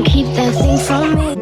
can't keep that thing from me.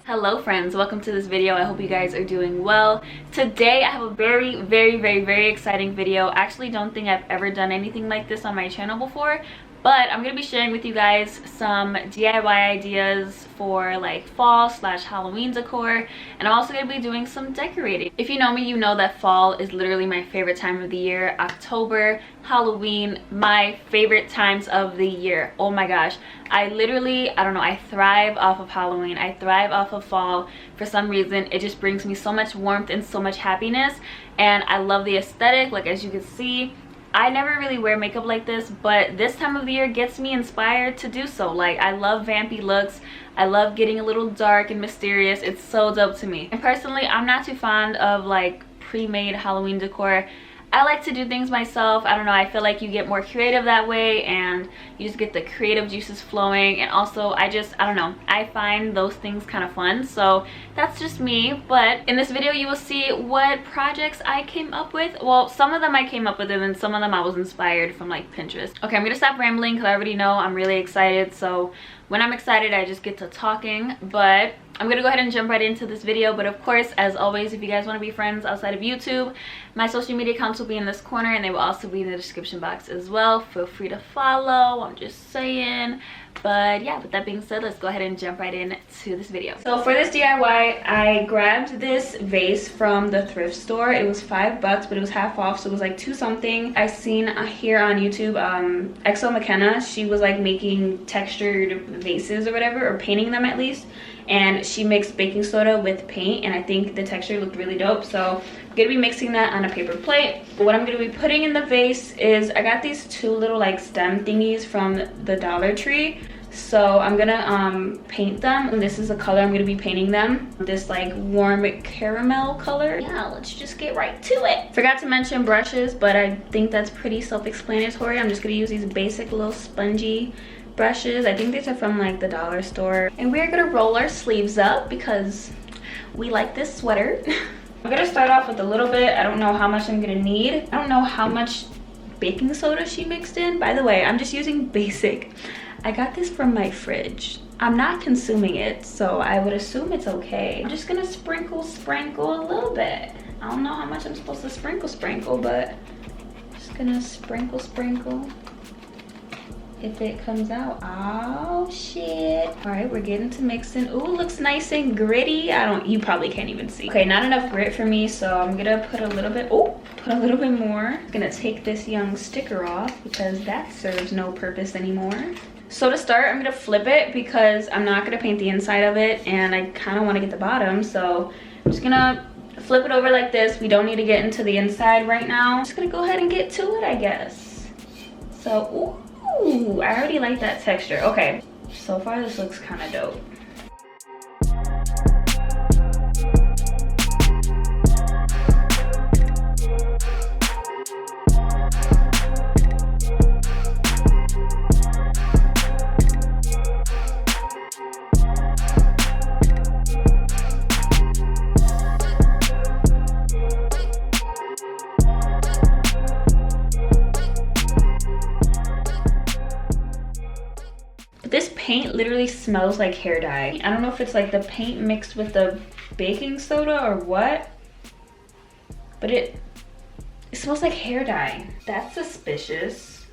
Hello friends, welcome to this video. I hope you guys are doing well. Today I have a very exciting video. I actually don't think I've ever done anything like this on my channel before, but I'm gonna be sharing with you guys some DIY ideas for like fall / Halloween decor, and I'm also gonna be doing some decorating. If you know me, you know that fall is literally my favorite time of the year. October, Halloween, my favorite times of the year. Oh my gosh, I don't know, I thrive off of Halloween. I thrive off of fall. For some reason, it just brings me so much warmth and so much happiness, and I love the aesthetic. Like, as you can see, I never really wear makeup like this, but this time of the year gets me inspired to do so. Like, I love vampy looks. I love getting a little dark and mysterious. It's so dope to me. And personally, I'm not too fond of like pre-made Halloween decor. I like to do things myself. I don't know, I feel like you get more creative that way, and you just get the creative juices flowing. And also, I don't know, I find those things kind of fun. So that's just me. But in this video, you will see what projects I came up with. Well, some of them I came up with, and then some of them I was inspired from like Pinterest. Okay, I'm gonna stop rambling because I already know I'm really excited. So when I'm excited, I just get to talking. But I'm gonna go ahead and jump right into this video. But of course, as always, if you guys want to be friends outside of YouTube, my social media accounts will be in this corner, and they will also be in the description box as well. Feel free to follow, I'm just saying. But yeah, with that being said, let's go ahead and jump right into this video. So for this DIY, I grabbed this vase from the thrift store. It was $5, but it was half off, so it was like $2 something. I seen here on YouTube, XO McKenna, she was like making textured vases or whatever, or painting them at least. And she mixed baking soda with paint, and I think the texture looked really dope. So I'm gonna be mixing that on a paper plate. But what I'm gonna be putting in the vase is, I got these two little like stem thingies from the Dollar Tree. So I'm gonna paint them, and this is the color I'm gonna be painting them. This like warm caramel color. Yeah, let's just get right to it. Forgot to mention brushes, but I think that's pretty self-explanatory. I'm just gonna use these basic little spongy brushes. I think these are from like the dollar store. And we're gonna roll our sleeves up because we like this sweater. I'm gonna start off with a little bit. I don't know how much I'm gonna need. I don't know how much baking soda she mixed in. By the way, I'm just using basic. I got this from my fridge. I'm not consuming it, so I would assume it's okay. I'm just gonna sprinkle a little bit. I don't know how much I'm supposed to sprinkle, but just gonna sprinkle. If it comes out. Oh shit. All right, we're getting to mixing. Ooh, looks nice and gritty. You probably can't even see. Okay, not enough grit for me, so I'm gonna put a little bit, put a little bit more. I'm gonna take this young sticker off because that serves no purpose anymore. So to start, I'm gonna flip it because I'm not gonna paint the inside of it, and I kind of want to get the bottom. So I'm just gonna flip it over like this. We don't need to get into the inside right now. I'm just gonna go ahead and get to it, I guess. So, ooh, I already like that texture. Okay, so far this looks kind of dope. This paint literally smells like hair dye. I don't know if it's like the paint mixed with the baking soda or what, but it smells like hair dye. That's suspicious.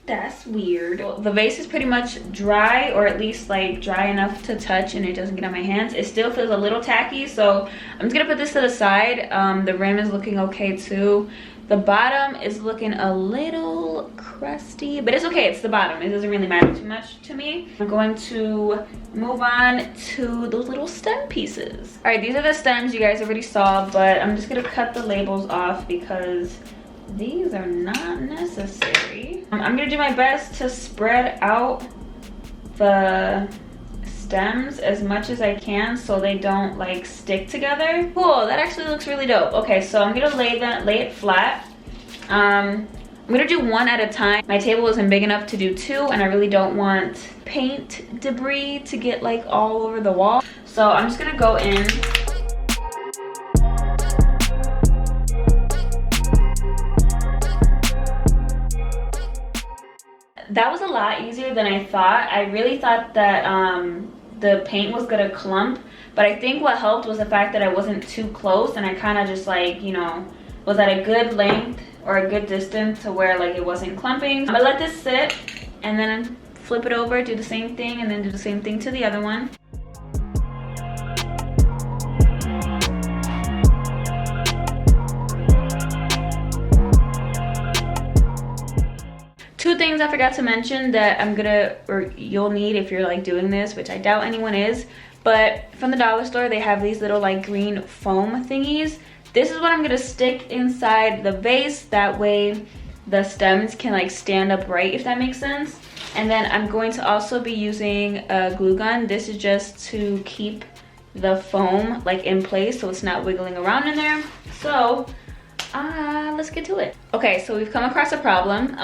That's weird. Well, the vase is pretty much dry, or at least like dry enough to touch and it doesn't get on my hands. It still feels a little tacky, so I'm just gonna put this to the side. The rim is looking okay too. The bottom is looking a little crusty, but it's okay, it's the bottom. It doesn't really matter too much to me. I'm going to move on to those little stem pieces. All right, these are the stems you guys already saw, but I'm just gonna cut the labels off because these are not necessary. I'm gonna do my best to spread out the stems as much as I can so they don't like stick together. Cool, that actually looks really dope. Okay, so I'm gonna lay it flat. I'm gonna do one at a time. My table isn't big enough to do two, and I really don't want paint debris to get like all over the wall. So I'm just gonna go in. that was a lot easier than I thought. I really thought that the paint was gonna clump, but I think what helped was the fact that I wasn't too close, and I kind of just like, you know, was at a good length or a good distance to where like it wasn't clumping. I'm gonna let this sit and then flip it over, do the same thing, and then do the same thing to the other one. Two things I forgot to mention that you'll need if you're like doing this, which I doubt anyone is, but from the dollar store they have these little like green foam thingies. This is what I'm gonna stick inside the vase, that way the stems can like stand upright, if that makes sense. And then I'm going to also be using a glue gun. This is just to keep the foam like in place so it's not wiggling around in there. So let's get to it. Okay, so we've come across a problem.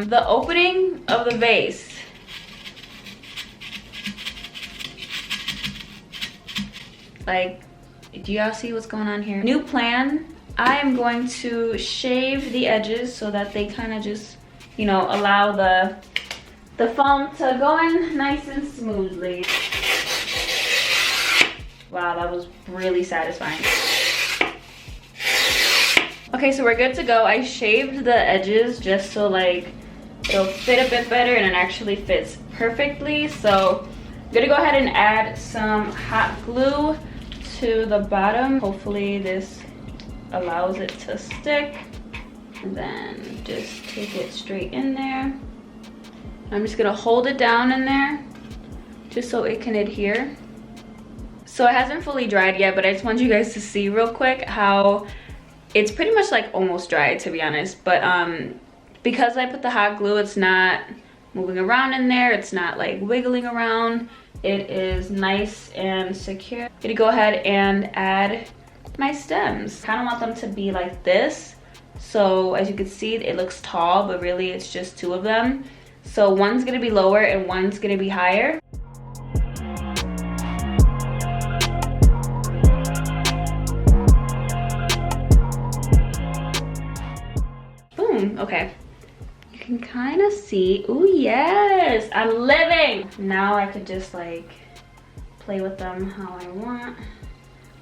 The opening of the vase, like, do y'all see what's going on here? New plan, I am going to shave the edges so that they kind of just, you know, allow the foam to go in nice and smoothly. Wow, that was really satisfying. Okay, so we're good to go. I shaved the edges just so like it'll fit a bit better, and it actually fits perfectly. So I'm gonna go ahead and add some hot glue to the bottom. Hopefully this allows it to stick. And then just take it straight in there. I'm just gonna hold it down in there just so it can adhere. So it hasn't fully dried yet, but I just want you guys to see real quick how it's pretty much like almost dried, to be honest. But because I put the hot glue, it's not moving around in there, it's not like wiggling around, it is nice and secure. I'm gonna go ahead and add my stems. Kind of want them to be like this, so as you can see it looks tall, but really it's just two of them. So one's gonna be lower and one's gonna be higher. Boom. Okay, you can kind of see. Oh yes, I'm living. Now I could just like play with them how I want.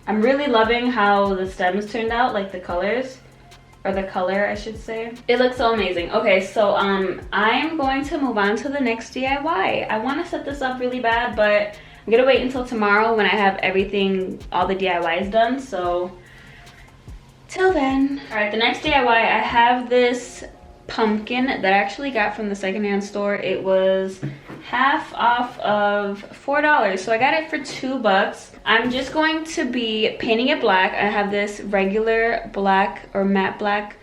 I'm really loving how the stems turned out, like the colors, or the color I should say. It looks so amazing. Okay, so I'm going to move on to the next DIY. I want to set this up really bad, but I'm gonna wait until tomorrow when I have everything, all the DIYs done. So till then. All right, the next DIY, I have this pumpkin that I actually got from the secondhand store. It was half off of $4, so I got it for $2. I'm just going to be painting it black. I have this regular black or matte black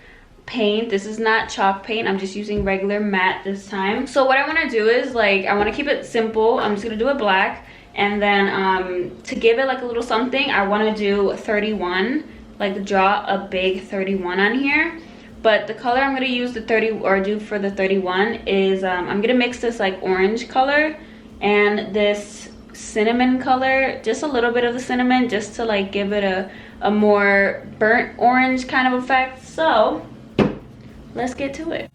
paint. This is not chalk paint, I'm just using regular matte this time. So what I want to do is like, I want to keep it simple. I'm just gonna do it black, and then to give it like a little something, I want to do 31, like draw a big 31 on here. But the color I'm gonna use the 30 or do for the 31 is I'm gonna mix this like orange color and this cinnamon color, just a little bit of the cinnamon, just to like give it a more burnt orange kind of effect. So let's get to it.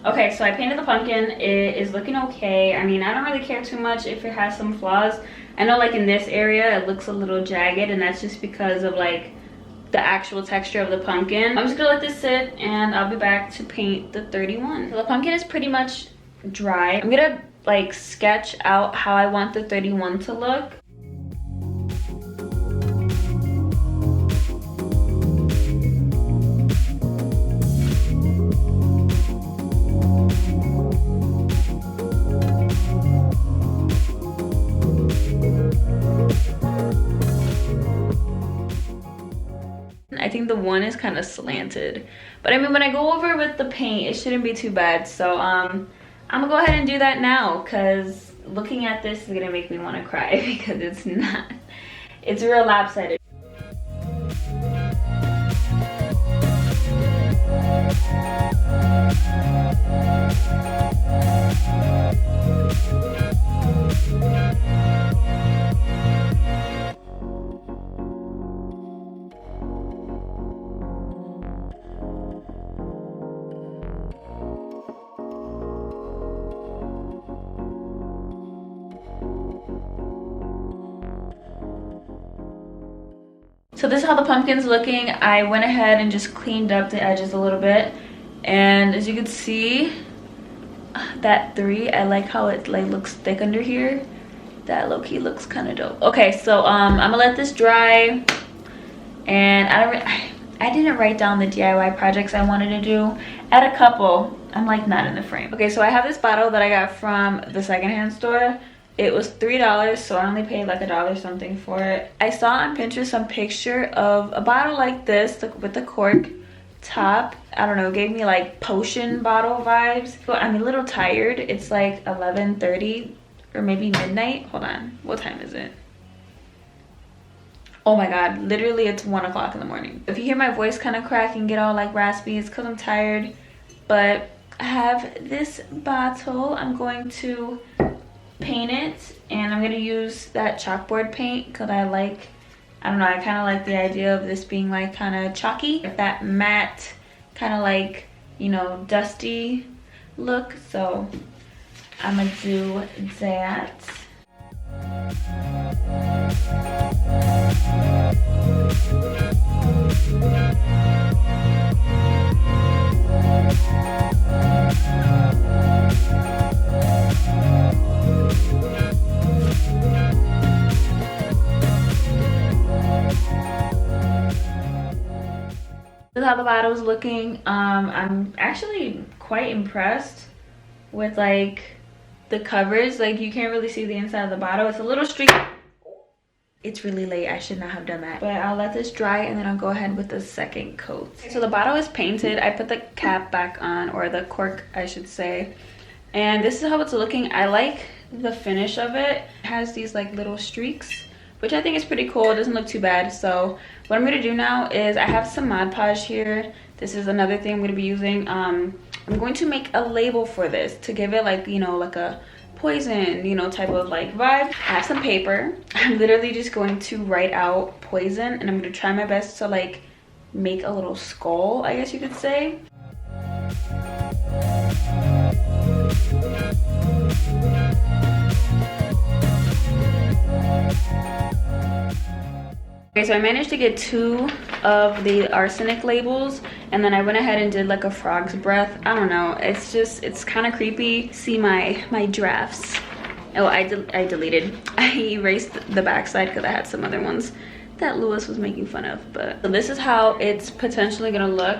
Okay, so I painted the pumpkin. It is looking okay. I mean, I don't really care too much if it has some flaws. I know like in this area it looks a little jagged, and that's just because of like the actual texture of the pumpkin. I'm just gonna let this sit and I'll be back to paint the 31. So the pumpkin is pretty much dry. I'm gonna like sketch out how I want the 31 to look. I think the one is kind of slanted, but I mean when I go over with the paint it shouldn't be too bad. So I'm gonna go ahead and do that now, because looking at this is gonna make me want to cry because it's not, it's real lopsided. So this is how the pumpkin's looking. I went ahead and just cleaned up the edges a little bit, and as you can see, that 3, I like how it like looks thick under here. That low-key looks kind of dope. Okay, so I'm gonna let this dry, and I didn't write down the DIY projects I wanted to do. At a couple, I'm like not in the frame. Okay, so I have this bottle that I got from the secondhand store. It was $3, so I only paid like $1 something for it. I saw on Pinterest some picture of a bottle like this with the cork top. I don't know, it gave me like potion bottle vibes. But I'm a little tired. It's like 11:30 or maybe midnight. Hold on, what time is it? Oh my god, literally it's 1 o'clock in the morning. If you hear my voice kind of crack and get all like raspy, it's because I'm tired. But I have this bottle. I'm going to paint it, and I'm gonna use that chalkboard paint because I don't know, I kind of like the idea of this being like kind of chalky, that matte kind of like, you know, dusty look. So I'm gonna do that. This is how the bottle's looking. I'm actually quite impressed with like the covers. Like you can't really see the inside of the bottle. It's a little streaky. It's really late, I should not have done that. But I'll let this dry and then I'll go ahead with the second coat. So the bottle is painted. I put the cap back on, or the cork I should say. And this is how it's looking. I like the finish of it. It has these like little streaks, which I think is pretty cool. It doesn't look too bad. So what I'm gonna do now is I have some Mod Podge here. This is another thing I'm gonna be using. I'm going to make a label for this to give it like, you know, like a poison, you know, type of like vibe. I have some paper. I'm literally just going to write out poison, and I'm gonna try my best to like make a little skull, I guess you could say. Okay, so I managed to get 2 of the arsenic labels, and then I went ahead and did like a frog's breath. I don't know, it's kind of creepy. See my drafts. Oh, I deleted. I erased the backside because I had some other ones that Lewis was making fun of. But so this is how it's potentially gonna look.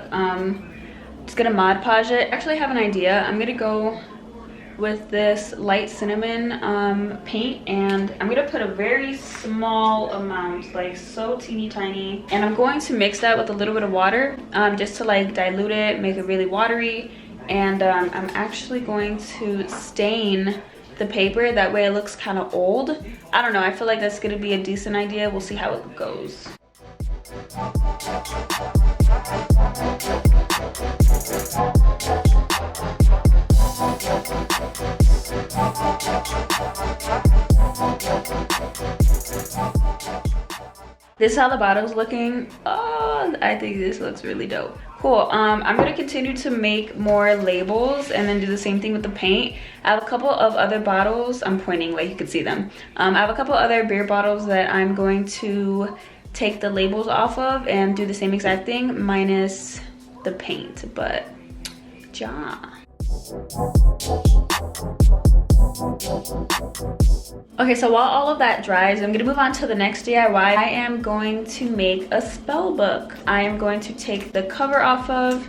Just gonna Mod Podge it. I actually have an idea. I'm gonna go with this light cinnamon paint, and I'm gonna put a very small amount, like so teeny tiny, and I'm going to mix that with a little bit of water just to like dilute it, make it really watery. And I'm actually going to stain the paper, that way it looks kind of old. I don't know, I feel like that's gonna be a decent idea. We'll see how it goes. This is how the bottle's looking. Oh, I think this looks really dope. Cool. I'm gonna continue to make more labels and then do the same thing with the paint. I have a couple of other bottles. I'm pointing like you can see them. I have a couple other beer bottles that I'm going to take the labels off of and do the same exact thing minus the paint, but ja. Okay, so while all of that dries, I'm gonna move on to the next DIY. I am going to make a spell book. I am going to take the cover off of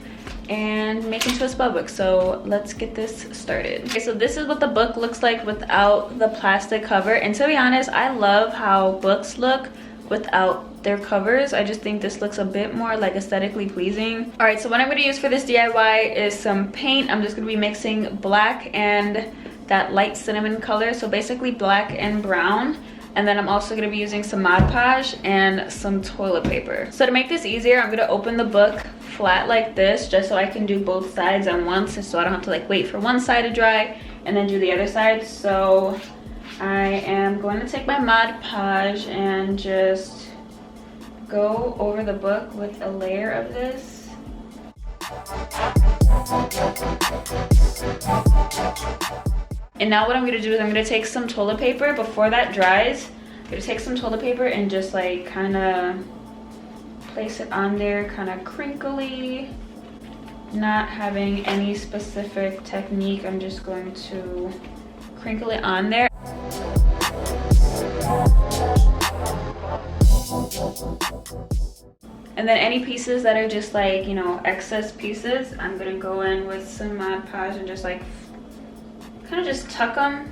and make into a spell book. So let's get this started. Okay, so this is what the book looks like without the plastic cover. And to be honest, I love how books look without their covers. I just think this looks a bit more like aesthetically pleasing. All right, so what I'm gonna use for this DIY is some paint. I'm just gonna be mixing black and that light cinnamon color, so basically black and brown. And then I'm also gonna be using some Mod Podge and some toilet paper. So to make this easier, I'm gonna open the book flat like this just so I can do both sides at once, and so I don't have to like wait for one side to dry and then do the other side. So I am going to take my Mod Podge and just go over the book with a layer of this. And now what I'm gonna do is I'm gonna take some toilet paper before that dries. I'm gonna take some toilet paper and just like kind of place it on there, kind of crinkly, not having any specific technique. I'm just going to crinkle it on there. And then any pieces that are just like, you know, excess pieces, I'm gonna go in with some Mod Podge and just like kind of just tuck them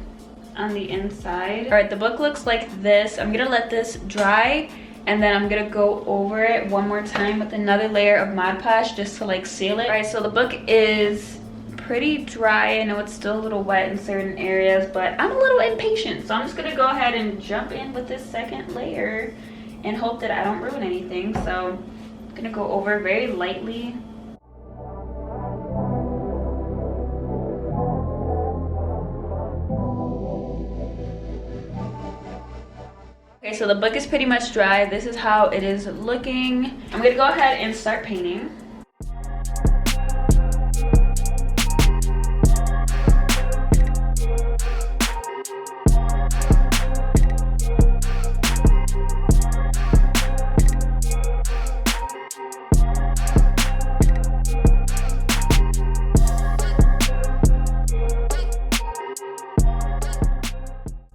on the inside. All right, the book looks like this. I'm gonna let this dry, and then I'm gonna go over it one more time with another layer of Mod Podge just to like seal it. All right, so the book is pretty dry. I know it's still a little wet in certain areas, but I'm a little impatient, so I'm just gonna go ahead and jump in with this second layer and hope that I don't ruin anything. So I'm gonna go over very lightly. Okay, so the book is pretty much dry. This is how it is looking. I'm gonna go ahead and start painting.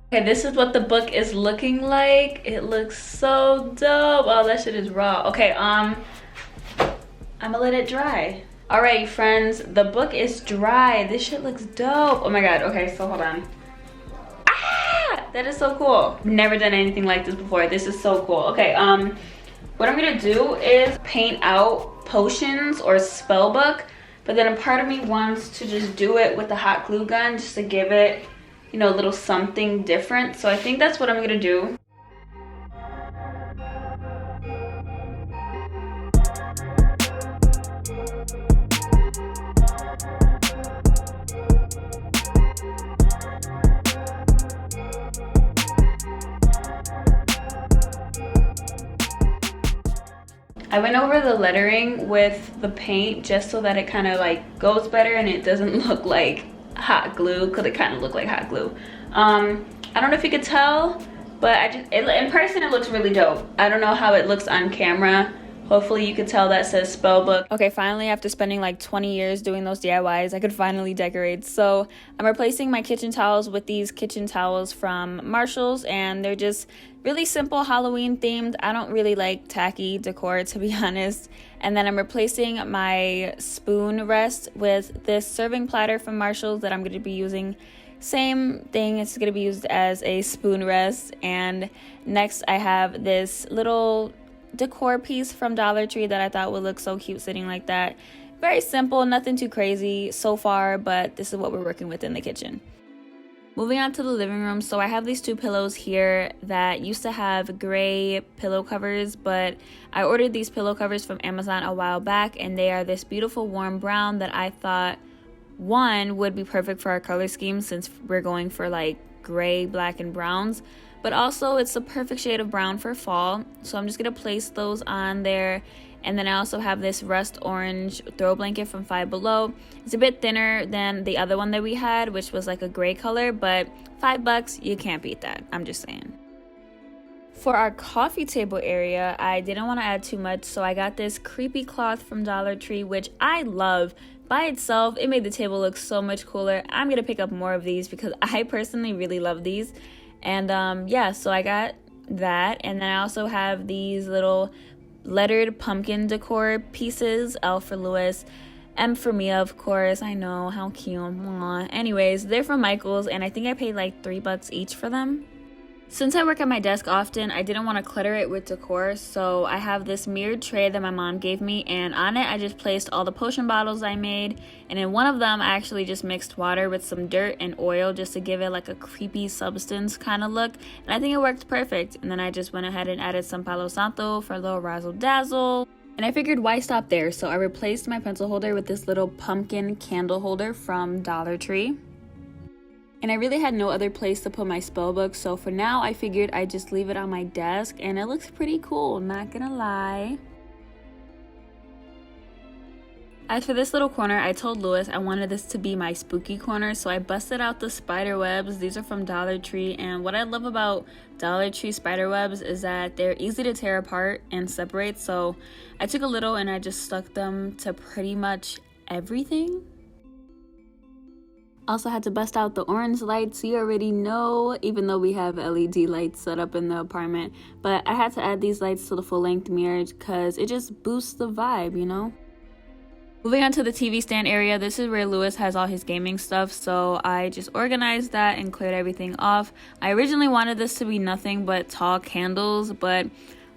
Okay, this is what the book is looking like. It looks so dope. Oh, that shit is raw. Okay, I'm gonna let it dry. Alright, friends, the book is dry. This shit looks dope. Oh my god. Okay, so hold on. Ah, that is so cool. Never done anything like this before. This is so cool. Okay, what I'm gonna do is paint out potions or spellbook, but then a part of me wants to just do it with the hot glue gun just to give it, you know, a little something different. So I think that's what I'm gonna do. I went over the lettering with the paint just so that it kind of like goes better and it doesn't look like hot glue, because it kind of looked like hot glue. I don't know if you could tell, but in person it looks really dope. I don't know how it looks on camera. Hopefully you could tell that says spellbook. Okay, finally, after spending like 20 years doing those DIYs, I could finally decorate. So I'm replacing my kitchen towels with these kitchen towels from Marshall's, and they're just really simple Halloween themed. I don't really like tacky decor, to be honest. And then I'm replacing my spoon rest with this serving platter from Marshall's that I'm going to be using. Same thing, it's going to be used as a spoon rest. And next I have this little decor piece from Dollar Tree that I thought would look so cute sitting like that. Very simple, nothing too crazy so far, but this is what we're working with in the kitchen. Moving on to the living room, so I have these two pillows here that used to have gray pillow covers, but I ordered these pillow covers from Amazon a while back, and they are this beautiful warm brown that I thought, one, would be perfect for our color scheme since we're going for like gray, black, and browns, but also it's the perfect shade of brown for fall. So I'm just gonna place those on there. And then I also have this rust orange throw blanket from Five Below. It's a bit thinner than the other one that we had, which was like a gray color, but $5, you can't beat that. I'm just saying. For our coffee table area, I didn't want to add too much, so I got this creepy cloth from Dollar Tree, which I love. By itself, it made the table look so much cooler. I'm gonna pick up more of these because I personally really love these. And yeah, so I got that. And then I also have these little lettered pumpkin decor pieces, L for Lewis, M for Mia, of course. I know, how cute. Aww. Anyways, they're from Michael's, and I think I paid like $3 each for them. Since I work at my desk often, I didn't want to clutter it with decor, so I have this mirrored tray that my mom gave me, and on it I just placed all the potion bottles I made, and in one of them I actually just mixed water with some dirt and oil just to give it like a creepy substance kind of look, and I think it worked perfect. And then I just went ahead and added some Palo Santo for a little razzle dazzle. And I figured why stop there, so I replaced my pencil holder with this little pumpkin candle holder from Dollar Tree. And I really had no other place to put my spell book, so for now I figured I'd just leave it on my desk, and it looks pretty cool, not gonna lie. As for this little corner, I told Lewis I wanted this to be my spooky corner, so I busted out the spider webs. These are from Dollar Tree, and what I love about Dollar Tree spider webs is that they're easy to tear apart and separate, so I took a little and I just stuck them to pretty much everything. Also had to bust out the orange lights, you already know, even though we have LED lights set up in the apartment, but I had to add these lights to the full-length mirror because it just boosts the vibe, you know? Moving on to the TV stand area, this is where Lewis has all his gaming stuff, so I just organized that and cleared everything off. I originally wanted this to be nothing but tall candles, but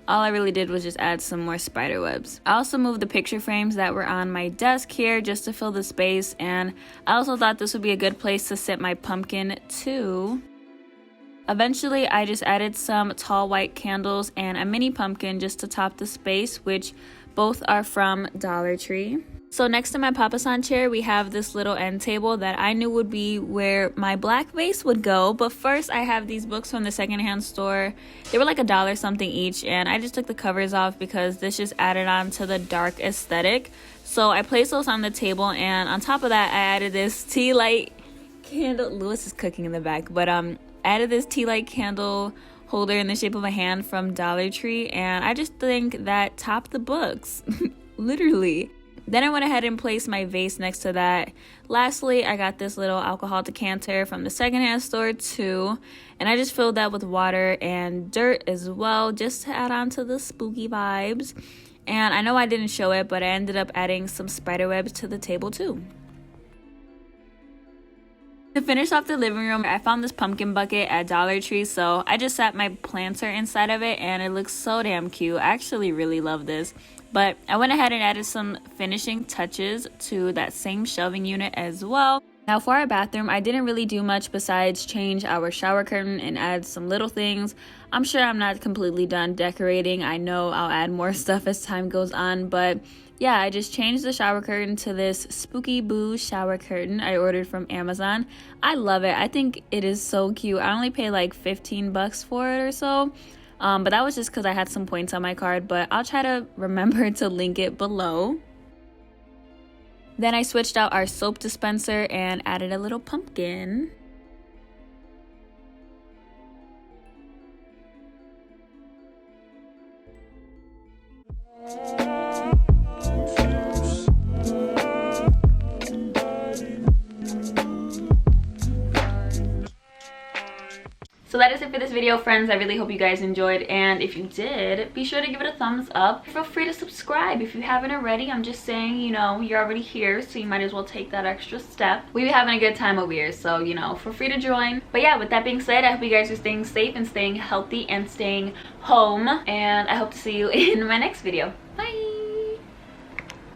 all I really did was just add some more spider webs. I also moved the picture frames that were on my desk here just to fill the space, and I also thought this would be a good place to sit my pumpkin too. Eventually, I just added some tall white candles and a mini pumpkin just to top the space, which both are from Dollar Tree. So next to my Papa San chair, we have this little end table that I knew would be where my black vase would go. But first, I have these books from the secondhand store. They were like $1 something each, and I just took the covers off because this just added on to the dark aesthetic. So I placed those on the table, and on top of that, I added this tea light candle. Lewis is cooking in the back, but I added this tea light candle holder in the shape of a hand from Dollar Tree, and I just think that topped the books, literally. Then I went ahead and placed my vase next to that. Lastly, I got this little alcohol decanter from the secondhand store too, and I just filled that with water and dirt as well, just to add on to the spooky vibes. And I know I didn't show it, but I ended up adding some spider webs to the table too. To finish off the living room, I found this pumpkin bucket at Dollar Tree, so I just sat my planter inside of it, and it looks so damn cute. I actually really love this. But I went ahead and added some finishing touches to that same shelving unit as well. Now for our bathroom, I didn't really do much besides change our shower curtain and add some little things. I'm sure I'm not completely done decorating. I know I'll add more stuff as time goes on, but yeah, I just changed the shower curtain to this Spooky Boo shower curtain I ordered from Amazon. I love it. I think it is so cute. I only paid like 15 bucks for it or so. But that was just because I had some points on my card, but I'll try to remember to link it below. Then I switched out our soap dispenser and added a little pumpkin. So that is it for this video, friends. I really hope you guys enjoyed, and if you did, be sure to give it a thumbs up. Feel free to subscribe if you haven't already. I'm just saying, you know, you're already here, so you might as well take that extra step. We be having a good time over here, so, you know, feel free to join. But yeah, with that being said, I hope you guys are staying safe and staying healthy and staying home, and I hope to see you in my next video. Bye!